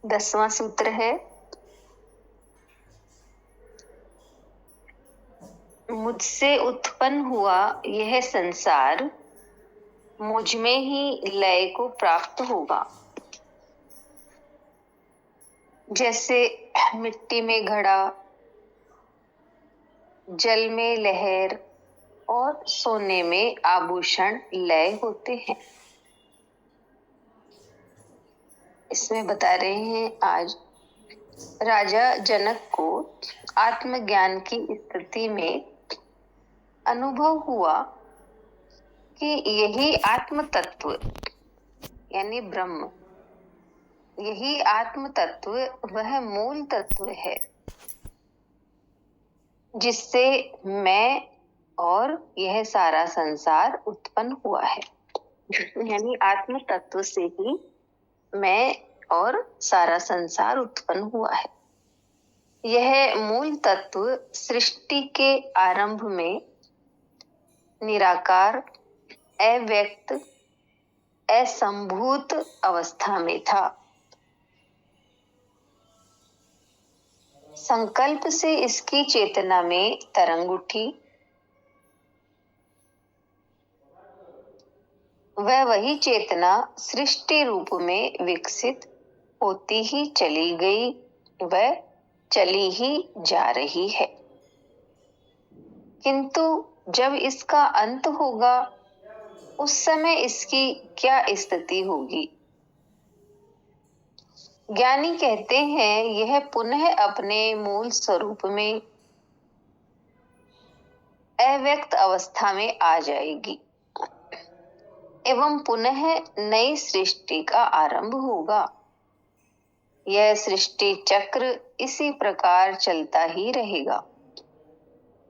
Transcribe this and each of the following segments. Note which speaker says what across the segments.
Speaker 1: 10वां सूत्र है, मुझसे उत्पन्न हुआ यह संसार मुझ में ही लय को प्राप्त होगा। जैसे मिट्टी में घड़ा, जल में लहर और सोने में आभूषण लय होते हैं। इसमें बता रहे हैं आज राजा जनक को आत्मज्ञान की स्थिति में अनुभव हुआ कि यही आत्म तत्व यानी ब्रह्म, यही आत्म तत्व वह मूल तत्व है जिससे मैं और यह सारा संसार उत्पन्न हुआ है। यानी आत्म तत्व से ही मैं और सारा संसार उत्पन्न हुआ है। यह मूल तत्व सृष्टि के आरंभ में निराकार, अव्यक्त, असंभूत अवस्था में था। संकल्प से इसकी चेतना में तरंग उठी। वही चेतना सृष्टि रूप में विकसित होती ही चली गई, वह चली ही जा रही है। किंतु जब इसका अंत होगा उस समय इसकी क्या स्थिति होगी? ज्ञानी कहते हैं यह पुनः अपने मूल स्वरूप में अव्यक्त अवस्था में आ जाएगी एवं पुनः नई सृष्टि का आरंभ होगा। यह सृष्टि चक्र इसी प्रकार चलता ही रहेगा।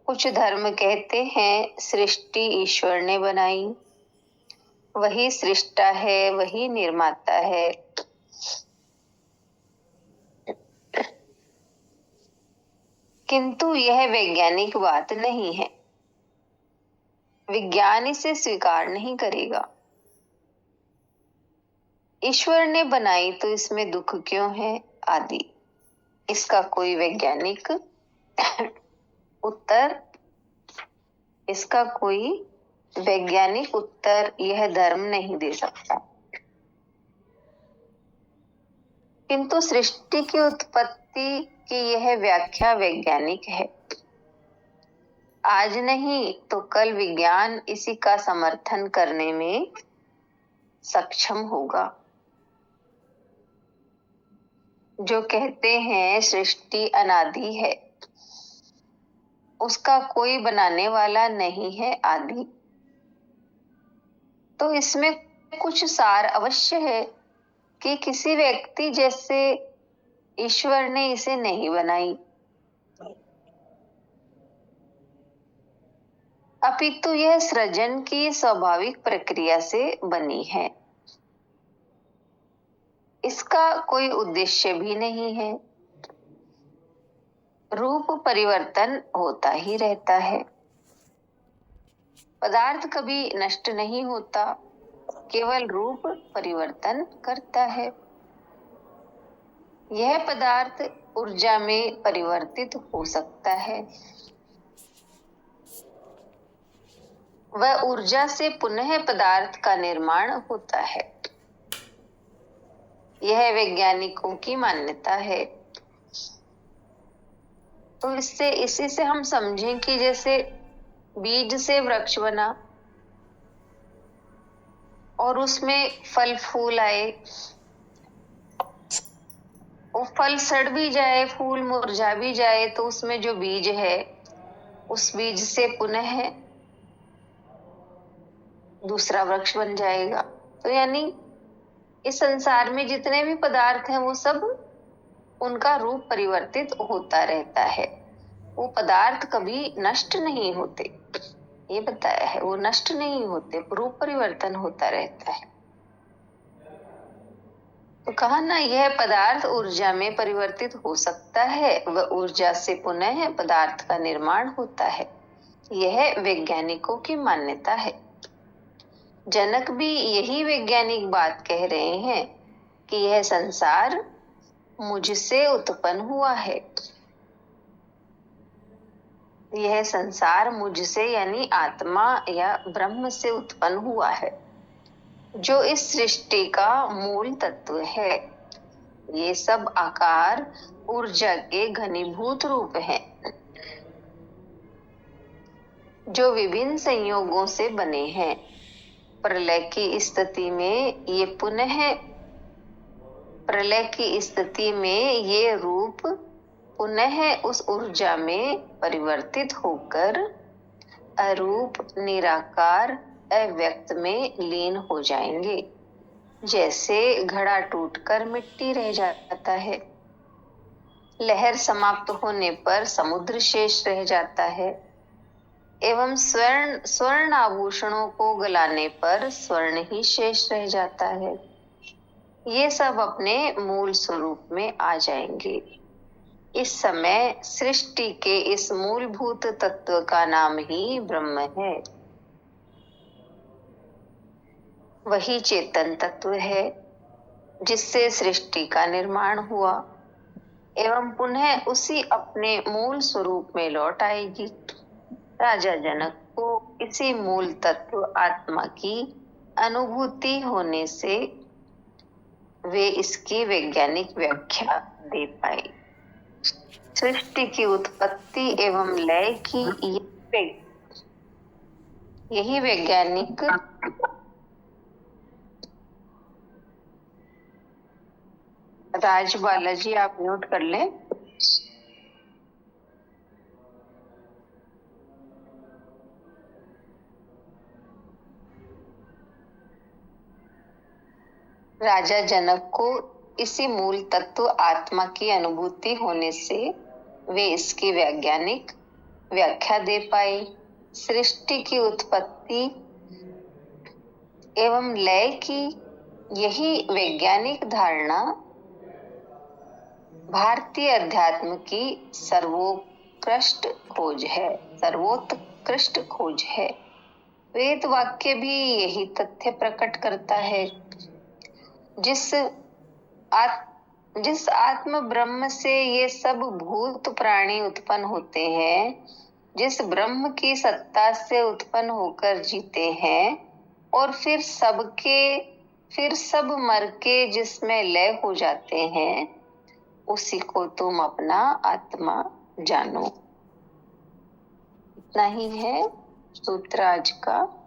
Speaker 1: कुछ धर्म कहते हैं सृष्टि ईश्वर ने बनाई, वही सृष्टा है, वही निर्माता है। किंतु यह वैज्ञानिक बात नहीं है, विज्ञान इसे स्वीकार नहीं करेगा। ईश्वर ने बनाई तो इसमें दुख क्यों है आदि, इसका कोई वैज्ञानिक उत्तर यह धर्म नहीं दे सकता। किंतु सृष्टि की उत्पत्ति की यह व्याख्या वैज्ञानिक है। आज नहीं तो कल विज्ञान इसी का समर्थन करने में सक्षम होगा। जो कहते हैं सृष्टि अनादि है, उसका कोई बनाने वाला नहीं है आदि, तो इसमें कुछ सार अवश्य है कि किसी व्यक्ति जैसे ईश्वर ने इसे नहीं बनाई, अपितु यह सृजन की स्वाभाविक प्रक्रिया से बनी है। इसका कोई उद्देश्य भी नहीं है। रूप परिवर्तन होता ही रहता है। पदार्थ कभी नष्ट नहीं होता, केवल रूप परिवर्तन करता है। यह पदार्थ ऊर्जा में परिवर्तित हो सकता है। वह ऊर्जा से पुनः पदार्थ का निर्माण होता है। यह वैज्ञानिकों की मान्यता है। तो इसी से हम समझें कि जैसे बीज से वृक्ष बना और उसमें फल फूल आए, वो फल सड़ भी जाए, फूल मुरझा भी जाए, तो उसमें जो बीज है उस बीज से पुनः दूसरा वृक्ष बन जाएगा। तो यानी इस संसार में जितने भी पदार्थ हैं वो सब उनका रूप परिवर्तित होता रहता है। वो पदार्थ कभी नष्ट नहीं होते, ये बताया है, वो नष्ट नहीं होते, रूप परिवर्तन होता रहता है। तो कहा ना, यह पदार्थ ऊर्जा में परिवर्तित हो सकता है, वह ऊर्जा से पुनः पदार्थ का निर्माण होता है। यह वैज्ञानिकों की मान्यता है। जनक भी यही वैज्ञानिक बात कह रहे हैं कि यह संसार मुझसे उत्पन्न हुआ है। यह संसार मुझसे यानी आत्मा या ब्रह्म से उत्पन्न हुआ है, जो इस सृष्टि का मूल तत्व है। ये सब आकार ऊर्जा के घनीभूत रूप हैं, जो विभिन्न संयोगों से बने हैं। प्रलय की स्थिति में ये रूप पुनः उस ऊर्जा में परिवर्तित होकर अरूप, निराकार, अव्यक्त में लीन हो जाएंगे। जैसे घड़ा टूटकर मिट्टी रह जाता है, लहर समाप्त होने पर समुद्र शेष रह जाता है, एवं स्वर्ण आभूषणों को गलाने पर स्वर्ण ही शेष रह जाता है। ये सब अपने मूल स्वरूप में आ जाएंगे। इस समय सृष्टि के इस मूलभूत तत्व का नाम ही ब्रह्म है। वही चेतन तत्व है जिससे सृष्टि का निर्माण हुआ एवं पुनः उसी अपने मूल स्वरूप में लौट आएगी। राजा जनक को इसी मूल तत्व आत्मा की अनुभूति होने से वे इसकी वैज्ञानिक व्याख्या दे पाए। सृष्टि की उत्पत्ति एवं लय की यही वैज्ञानिक राज बालाजी आप नोट कर लें। राजा जनक को इसी मूल तत्व आत्मा की अनुभूति होने से वे इसकी वैज्ञानिक व्याख्या दे पाए। सृष्टि की उत्पत्ति एवं लय की यही वैज्ञानिक धारणा भारतीय अध्यात्म की सर्वोत्कृष्ट खोज है। वेद वाक्य भी यही तथ्य प्रकट करता है। जिस आत्म ब्रह्म से ये सब भूत प्राणी उत्पन्न होते हैं, जिस ब्रह्म की सत्ता से उत्पन्न होकर जीते हैं और फिर सब मर के जिसमें लय हो जाते हैं, उसी को तुम अपना आत्मा जानो। इतना ही है सूत्र आज का।